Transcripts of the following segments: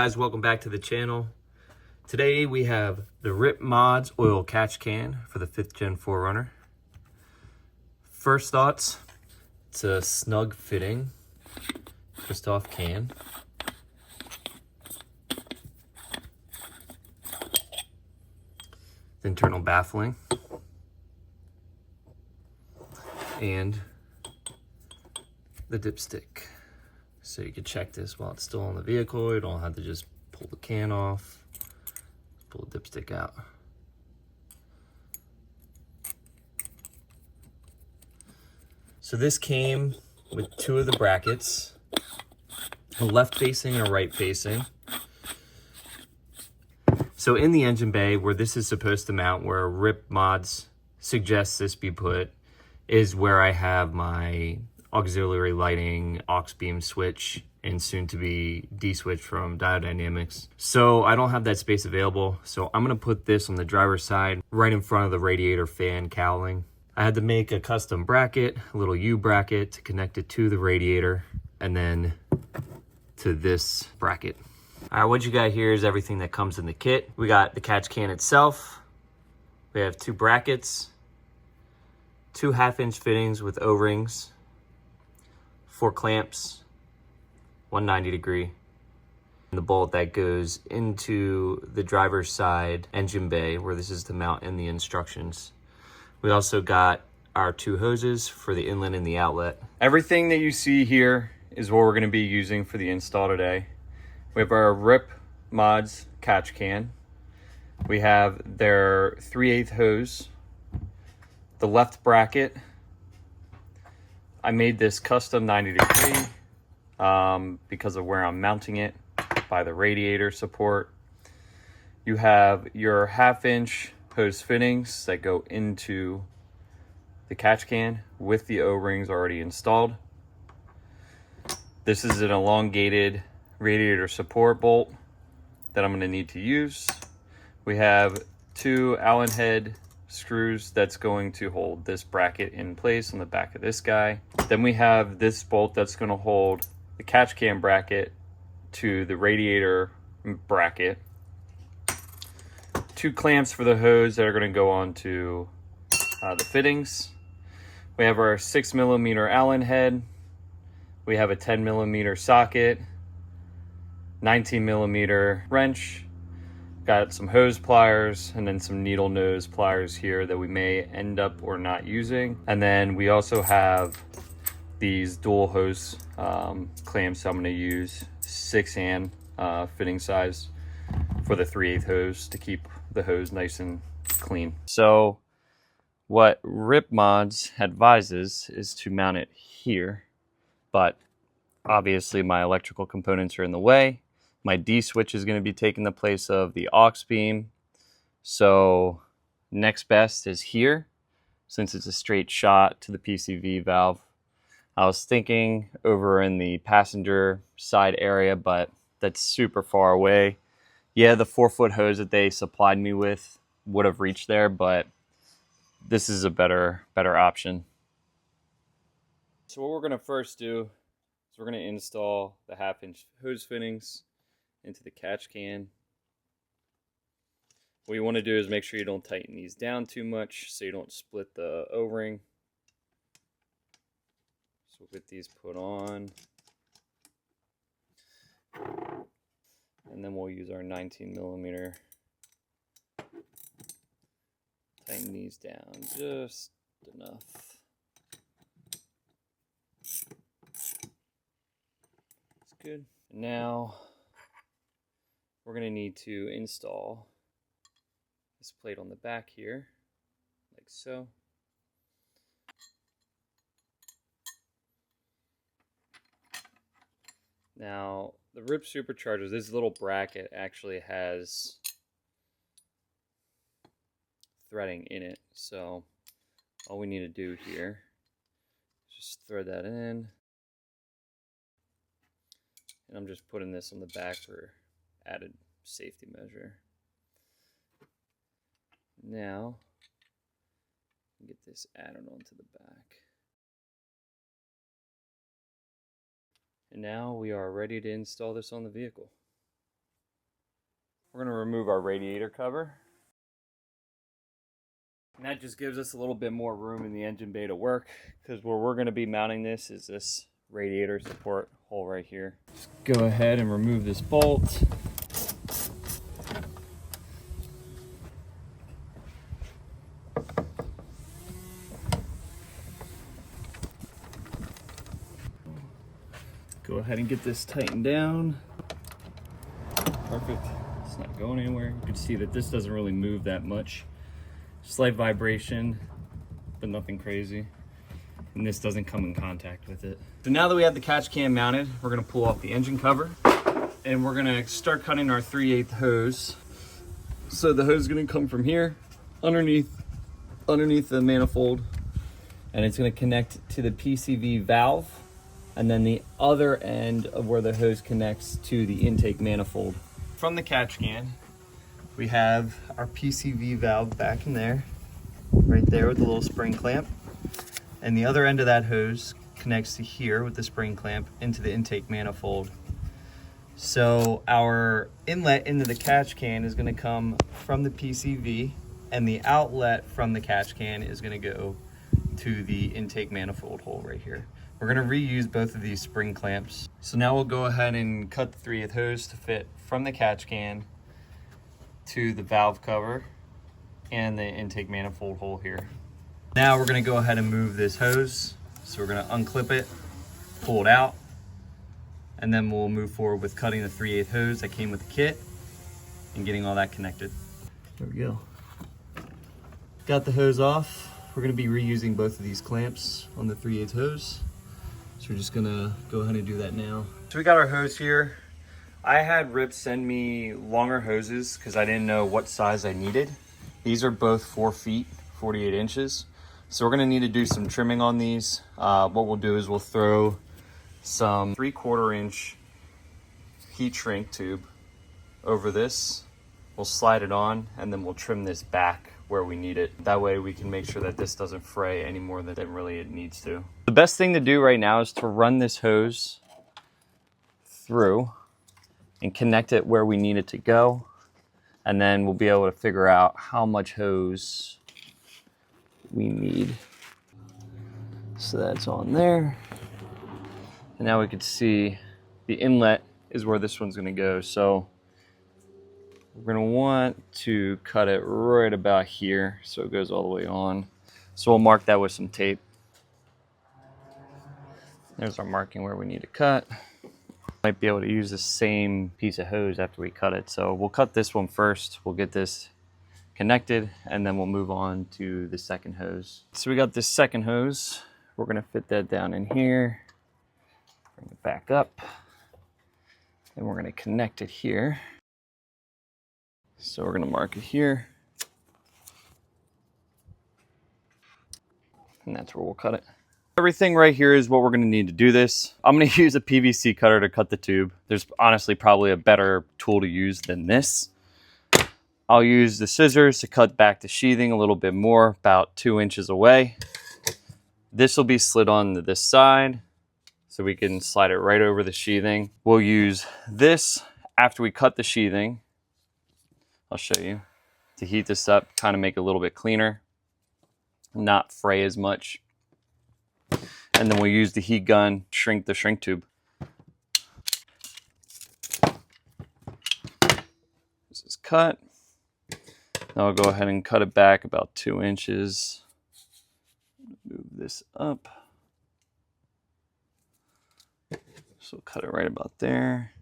guys, welcome back to the channel. Today we have the RIPP Mods oil catch can for the 5th gen 4Runner. First thoughts, it's a snug fitting, twist off can. The internal baffling. And the dipstick. So you can check this while it's still in the vehicle. You don't have to just pull the can off, pull the dipstick out. So this came with two of the brackets, a left facing and a right facing. So in the engine bay where this is supposed to mount, where RIPP Mods suggests this be put, is where I have my auxiliary lighting aux beam switch and soon to be D-switch from Diode Dynamics. So I don't have that space available. So I'm gonna put this on the driver's side, right in front of the radiator fan cowling. I had to make a custom bracket, a little U bracket to connect it to the radiator and then to this bracket. All right, what you got here is everything that comes in the kit. We got the catch can itself. We have two brackets, two 1/2-inch fittings with O-rings, 4 clamps, 190 degree, and the bolt that goes into the driver's side engine bay where this is to mount in the instructions. We also got our 2 hoses for the inlet and the outlet. Everything that you see here is what we're going to be using for the install today. We have our RIPP Mods catch can. We have their 3/8 hose, the left bracket. I made this custom 90 degree because of where I'm mounting it by the radiator support. You have your 1/2-inch hose fittings that go into the catch can with the O-rings already installed. This is an elongated radiator support bolt that I'm going to need to use. We have 2 Allen head screws that's going to hold this bracket in place on the back of this guy. Then we have this bolt that's going to hold the catch can bracket to the radiator bracket. 2 clamps for the hose that are going to go onto the fittings. We have our 6mm Allen head. We have a 10mm socket, 19mm wrench. Got some hose pliers and then some needle nose pliers here that we may end up or not using. And then we also have these dual hose clamps. So I'm going to use 6-hand fitting size for the 3/8 hose to keep the hose nice and clean. So what RIPP Mods advises is to mount it here, but obviously my electrical components are in the way. My D-switch is going to be taking the place of the aux beam. So next best is here, since it's a straight shot to the PCV valve. I was thinking over in the passenger side area, but that's super far away. Yeah, the 4-foot hose that they supplied me with would have reached there, but this is a better option. So what we're going to first do is we're going to install the 1/2-inch hose fittings into the catch can. What you want to do is make sure you don't tighten these down too much so you don't split the O-ring. So we'll get these put on. And then we'll use our 19mm. Tighten these down just enough. That's good. Now we're going to need to install this plate on the back here, like so. Now, the RIPP superchargers, this little bracket actually has threading in it, so all we need to do here is just thread that in. And I'm just putting this on the back for added safety measure. Now, get this added onto the back. And now we are ready to install this on the vehicle. We're going to remove our radiator cover. And that just gives us a little bit more room in the engine bay to work, because where we're going to be mounting this is this radiator support hole right here. Just go ahead and remove this bolt. Go ahead and get this tightened down. Perfect. It's not going anywhere. You can see that this doesn't really move that much. Slight vibration, but nothing crazy. And this doesn't come in contact with it. So now that we have the catch can mounted, we're gonna pull off the engine cover and we're gonna start cutting our 3/8 hose. So the hose is gonna come from here, underneath the manifold, and it's gonna connect to the PCV valve, and then the other end of where the hose connects to the intake manifold. From the catch can, we have our PCV valve back in there, right there with the little spring clamp. And the other end of that hose connects to here with the spring clamp into the intake manifold. So our inlet into the catch can is gonna come from the PCV, and the outlet from the catch can is gonna go to the intake manifold hole right here. We're gonna reuse both of these spring clamps. So now we'll go ahead and cut the 3/8 hose to fit from the catch can to the valve cover and the intake manifold hole here. Now we're gonna go ahead and move this hose. So we're gonna unclip it, pull it out, and then we'll move forward with cutting the 3/8 hose that came with the kit and getting all that connected. There we go. Got the hose off. We're gonna be reusing both of these clamps on the 3/8 hose. So we're just gonna go ahead and do that now. So we got our hose here. I had RIPP send me longer hoses because I didn't know what size I needed. These are both 4 feet, 48 inches. So we're gonna need to do some trimming on these. What we'll do is we'll throw some 3/4 inch heat shrink tube over this. We'll slide it on and then we'll trim this back where we need it. That way we can make sure that this doesn't fray any more than really it needs to. The best thing to do right now is to run this hose through and connect it where we need it to go. And then we'll be able to figure out how much hose we need. So that's on there. And now we can see the inlet is where this one's gonna go. So we're gonna want to cut it right about here so it goes all the way on. So we'll mark that with some tape. There's our marking where we need to cut. Might be able to use the same piece of hose after we cut it. So we'll cut this one first. We'll get this connected and then we'll move on to the second hose. So we got this second hose. We're gonna fit that down in here, bring it back up, and we're gonna connect it here. So we're gonna mark it here. And that's where we'll cut it. Everything right here is what we're gonna need to do this. I'm gonna use a PVC cutter to cut the tube. There's honestly probably a better tool to use than this. I'll use the scissors to cut back the sheathing a little bit more, about 2 inches away. This will be slid on to this side, so we can slide it right over the sheathing. We'll use this after we cut the sheathing. I'll show you, to heat this up, kind of make it a little bit cleaner, not fray as much. And then we'll use the heat gun, shrink the shrink tube. This is cut. Now I'll go ahead and cut it back about 2 inches. Move this up. So cut it right about there.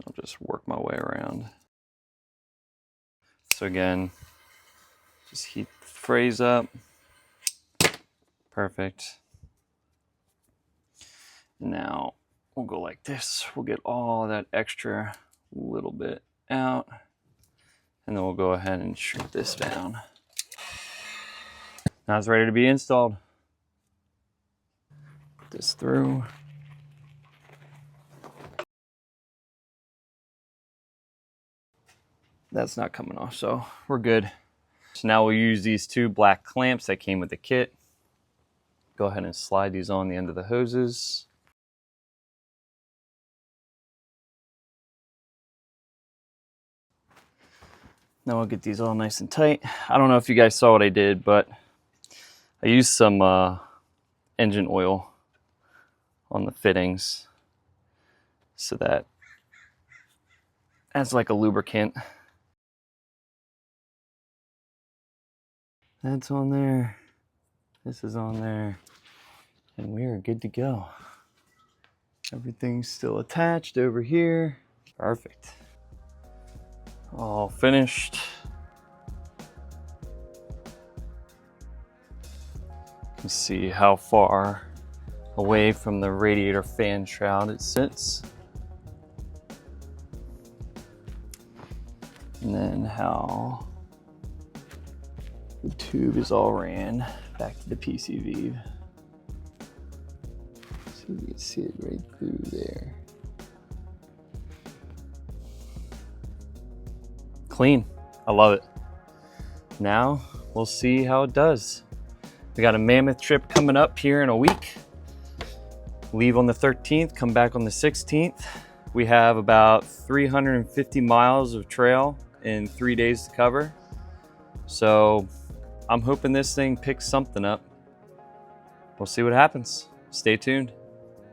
I'll just work my way around. So again, just heat the frays up. Perfect. Now we'll go like this. We'll get all that extra little bit out. And then we'll go ahead and shrink this down. Now it's ready to be installed. Put this through. That's not coming off, so we're good. So now we'll use these 2 black clamps that came with the kit. Go go ahead and slide these on the end of the hoses. Now I'll get these all nice and tight. I don't know if you guys saw what I did, but I used some engine oil on the fittings so that as like a lubricant. That's on there. This is on there. And we are good to go. Everything's still attached over here. Perfect. All finished. You can see how far away from the radiator fan shroud it sits. And then how the tube is all ran back to the PCV. So you can see it right through there. Clean. I love it. Now we'll see how it does. We got a mammoth trip coming up here in a week. Leave on the 13th, come back on the 16th. We have about 350 miles of trail in 3 days to cover. So I'm hoping this thing picks something up. We'll see what happens. Stay tuned.